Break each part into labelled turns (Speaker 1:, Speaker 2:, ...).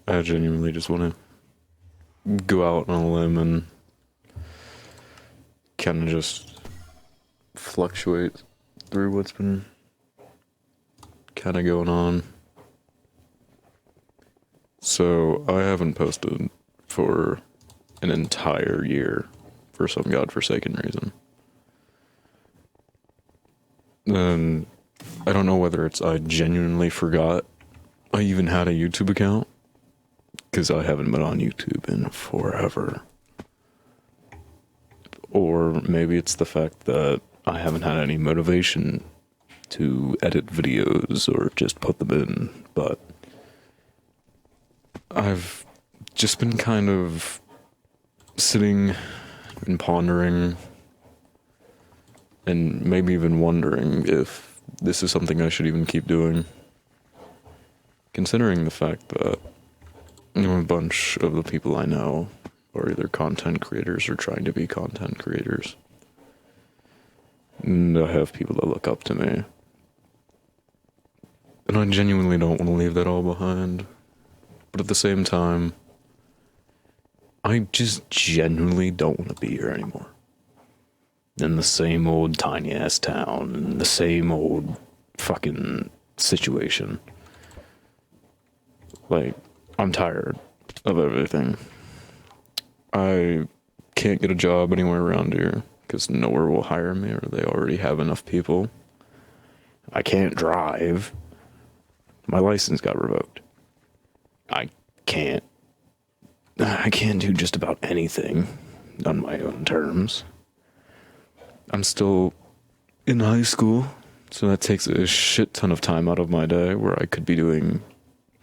Speaker 1: I genuinely just want to go out on a limb and kind of just fluctuate through what's been kind of going on. So I haven't posted for an entire year for some godforsaken reason. And I don't know whether it's I genuinely forgot I even had a YouTube account, because I haven't been on YouTube in forever. Or maybe it's the fact that I haven't had any motivation to edit videos or just put them in, but I've just been kind of sitting and pondering and maybe even wondering if this is something I should even keep doing, considering the fact that a bunch of the people I know are either content creators or trying to be content creators. And I have people that look up to me. And I genuinely don't want to leave that all behind. But at the same time, I just genuinely don't want to be here anymore. In the same old tiny ass town, in the same old fucking situation. Like, I'm tired of everything. I can't get a job anywhere around here because nowhere will hire me, or they already have enough people. I can't drive. My license got revoked. I can't do just about anything on my own terms. I'm still in high school, so that takes a shit ton of time out of my day where I could be doing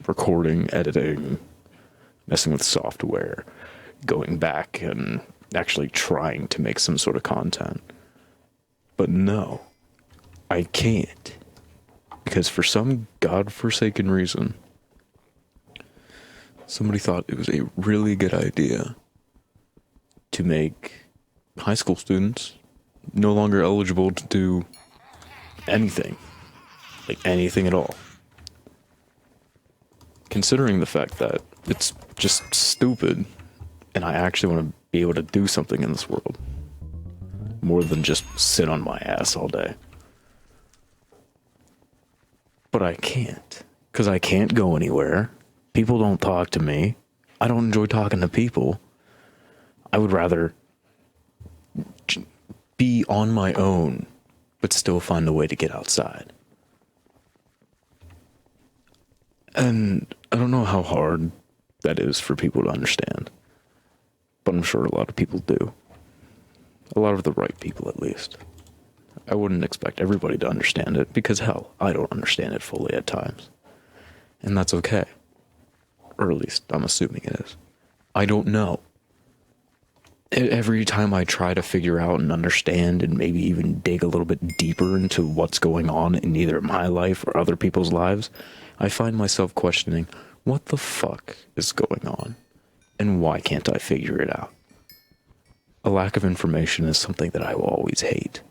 Speaker 1: recording, editing, messing with software, going back and actually trying to make some sort of content. But no, I can't. Because for some godforsaken reason, somebody thought it was a really good idea to make high school students no longer eligible to do anything. Like anything at all. Considering the fact that it's just stupid and I actually want to be able to do something in this world more than just sit on my ass all day. But I can't, because I can't go anywhere. People don't talk to me. I don't enjoy talking to people. I would rather be on my own, but still find a way to get outside. And I don't know how hard that is for people to understand, but I'm sure a lot of people do. A lot of the right people, at least. I wouldn't expect everybody to understand it, because hell, I don't understand it fully at times. And that's okay. Or at least I'm assuming it is. I don't know. Every time I try to figure out and understand and maybe even dig a little bit deeper into what's going on in either my life or other people's lives, I find myself questioning, what the fuck is going on? And why can't I figure it out? A lack of information is something that I will always hate.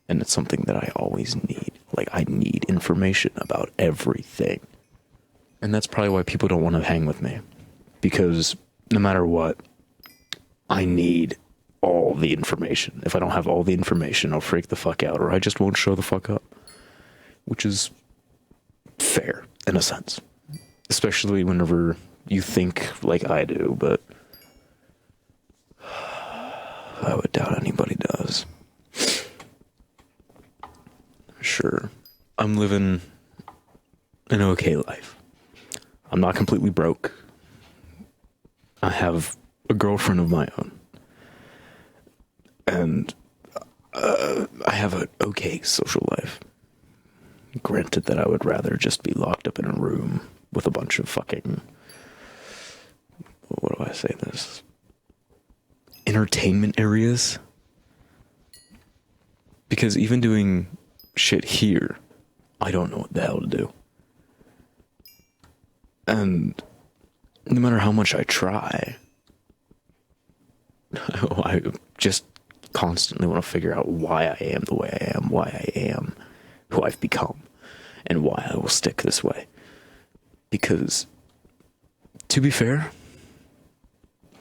Speaker 1: And it's something that I always need. Like, I need information about everything. And that's probably why people don't want to hang with me. Because no matter what, I need all the information. If I don't have all the information, I'll freak the fuck out, or I just won't show the fuck up. Which is fair, in a sense. Especially whenever you think like I do, but I would doubt anybody does. Sure, I'm living an okay life. I'm not completely broke. I have a girlfriend of my own. And I have an okay social life. Granted that I would rather just be locked up in a room with a bunch of fucking... What do I say this? Entertainment areas? Because even doing shit here, I don't know what the hell to do. And no matter how much I try, I just constantly want to figure out why I am the way I am, why I am who I've become, and why I will stick this way. Because To be fair,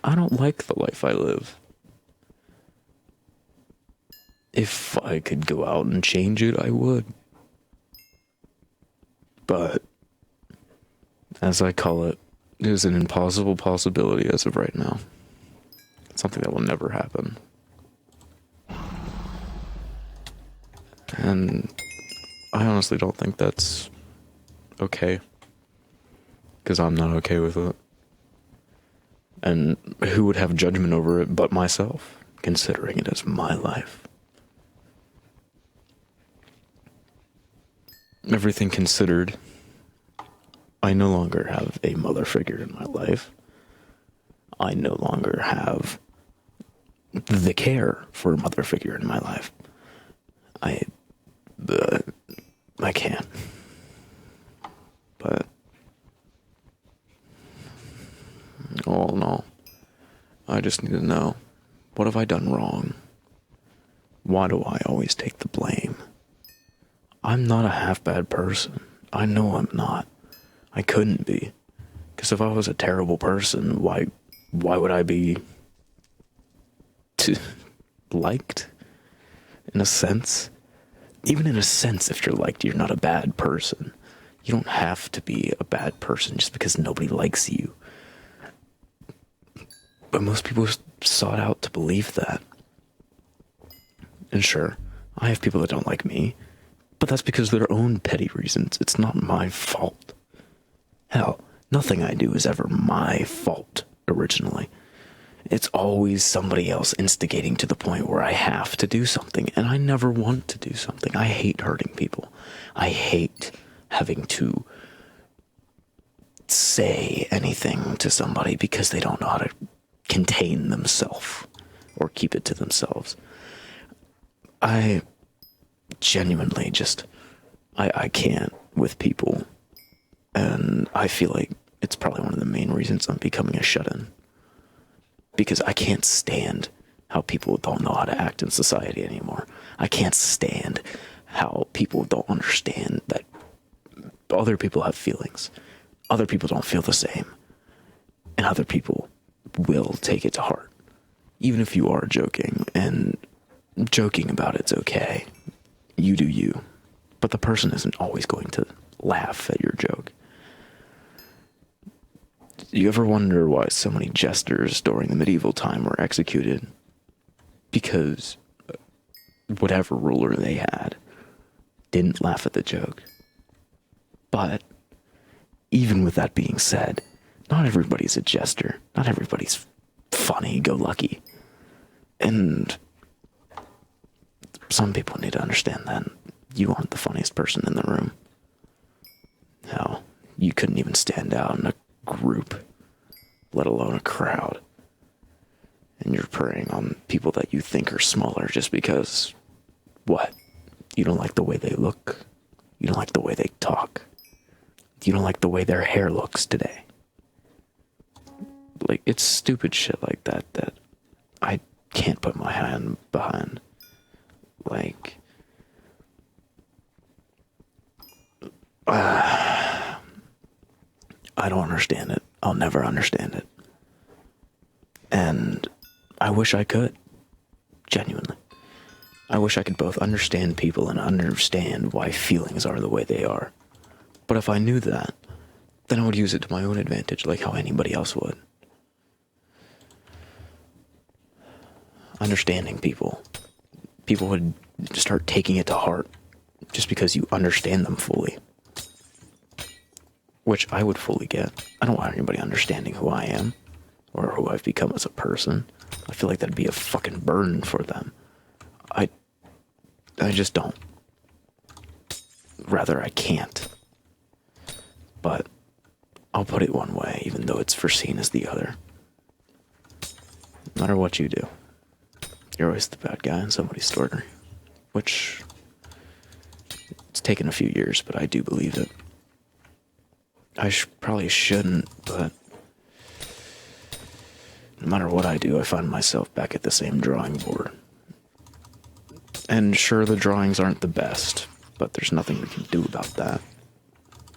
Speaker 1: I don't like the life I live. If I could go out and change it, I would. But, as I call it, it is an impossible possibility as of right now. Something that will never happen. And I honestly don't think that's okay. Because I'm not okay with it. And who would have judgment over it but myself, considering it as my life? Everything considered, I no longer have a mother figure in my life. I no longer have the care for a mother figure in my life. I can't. But all in all, I just need to know, what have I done wrong? Why do I always take the blame? I'm not a half-bad person. I know I'm not. I couldn't be. Because if I was a terrible person, why would I be liked? In a sense? Even in a sense, if you're liked, you're not a bad person. You don't have to be a bad person just because nobody likes you. But most people sought out to believe that. And sure, I have people that don't like me, but that's because of their own petty reasons. It's not my fault. Hell, nothing I do is ever my fault, originally. It's always somebody else instigating to the point where I have to do something, and I never want to do something. I hate hurting people. I hate having to say anything to somebody because they don't know how to contain themselves or keep it to themselves. I genuinely just, I can't with people, and I feel like it's probably one of the main reasons I'm becoming a shut-in. Because I can't stand how people don't know how to act in society anymore. I can't stand how people don't understand that other people have feelings. Other people don't feel the same. And other people will take it to heart. Even if you are joking, and joking about it's okay. You do you. But the person isn't always going to laugh at your joke. You ever wonder why so many jesters during the medieval time were executed? Because whatever ruler they had didn't laugh at the joke. But even with that being said, not everybody's a jester. Not everybody's funny-go-lucky. And some people need to understand that you aren't the funniest person in the room. Hell, you couldn't even stand out in a group, let alone a crowd. And you're preying on people that you think are smaller just because, what? You don't like the way they look. You don't like the way they talk. You don't like the way their hair looks today. Like, it's stupid shit like that that I can't put my hand behind. Like, I don't understand it. I'll never understand it. And I wish I could. Genuinely. I wish I could both understand people and understand why feelings are the way they are. But if I knew that, then I would use it to my own advantage like how anybody else would. Understanding people. People would start taking it to heart just because you understand them fully. Which I would fully get. I don't want anybody understanding who I am or who I've become as a person. I feel like that'd be a fucking burden for them. I just don't. Rather, I can't. But I'll put it one way, even though it's foreseen as the other. No matter what you do, you're always the bad guy in somebody's story. Which, it's taken a few years, but I do believe it. I probably shouldn't, but no matter what I do, I find myself back at the same drawing board. And sure, the drawings aren't the best, but there's nothing we can do about that.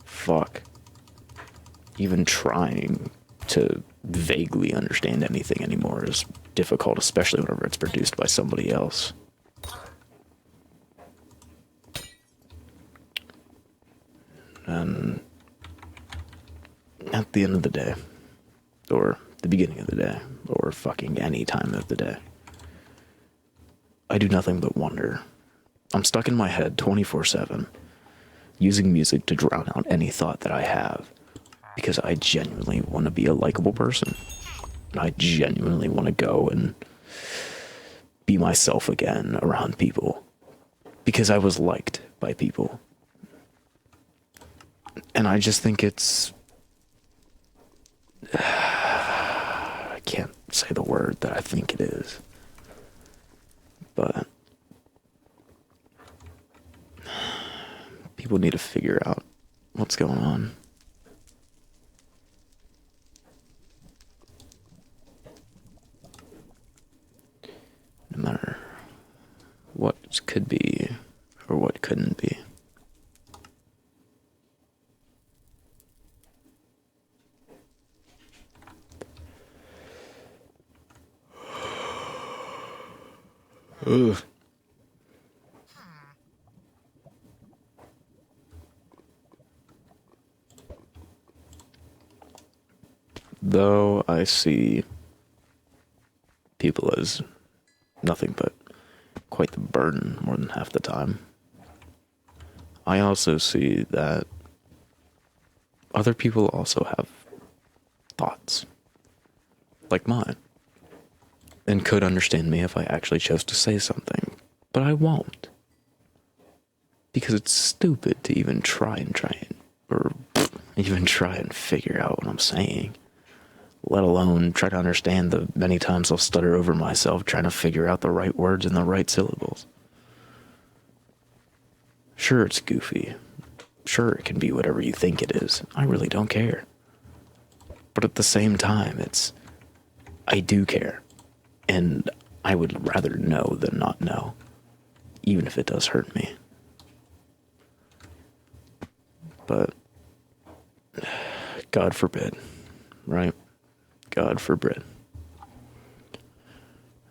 Speaker 1: Fuck. Even trying to vaguely understand anything anymore is difficult, especially whenever it's produced by somebody else. And at the end of the day, or the beginning of the day, or fucking any time of the day, I do nothing but wonder. I'm stuck in my head 24/7, using music to drown out any thought that I have, because I genuinely want to be a likable person. I genuinely want to go and be myself again around people, because I was liked by people. And I just think it's... I can't say the word that I think it is. But people need to figure out what's going on. No matter what could be or what couldn't be. Ugh. Though I see people as nothing but quite the burden more than half the time, I also see that other people also have thoughts like mine and could understand me if I actually chose to say something, but I won't, because it's stupid to even try and or even try and figure out what I'm saying, let alone try to understand the many times I'll stutter over myself trying to figure out the right words and the right syllables. Sure, it's goofy. Sure, it can be whatever you think it is. I really don't care. But at the same time, I do care. And I would rather know than not know, even if it does hurt me. But God forbid, right? God forbid.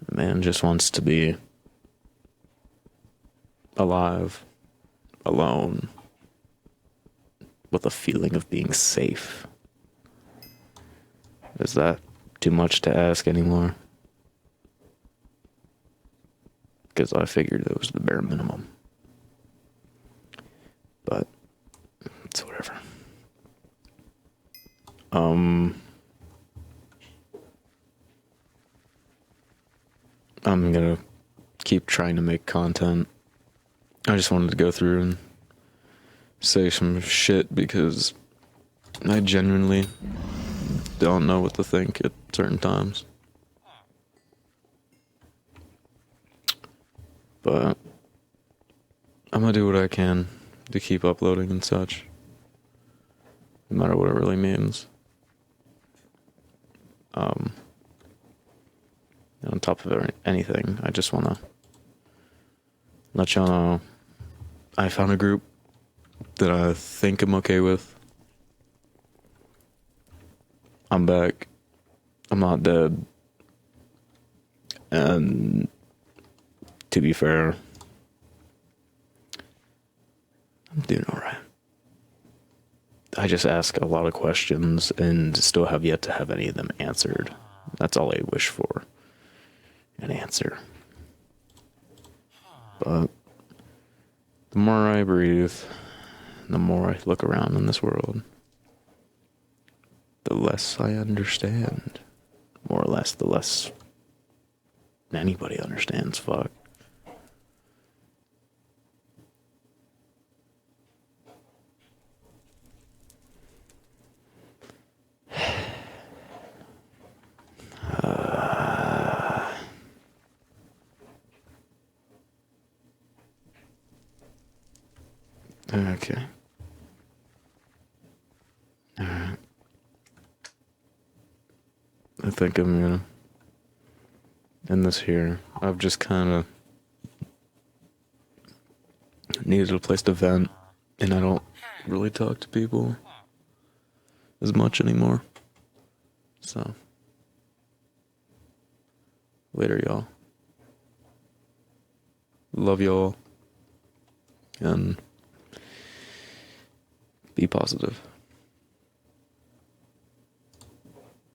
Speaker 1: A man just wants to be alive, alone, with a feeling of being safe. Is that too much to ask anymore? Because I figured it was the bare minimum. But it's whatever. I'm gonna keep trying to make content. I just wanted to go through and say some shit because I genuinely don't know what to think at certain times. But I'm gonna do what I can to keep uploading and such, no matter what it really means. On top of anything, I just want to let y'all know I found a group that I think I'm okay with. I'm back. I'm not dead. And to be fair, I'm doing alright. I just ask a lot of questions and still have yet to have any of them answered. That's all I wish for. An answer. But the more I breathe, the more I look around in this world, the less I understand. More or less, the less anybody understands. Fuck. Okay. Alright. I think I'm gonna end this here. I've just kind of needed a place to vent, and I don't really talk to people as much anymore. So, later, y'all. Love y'all. And be positive.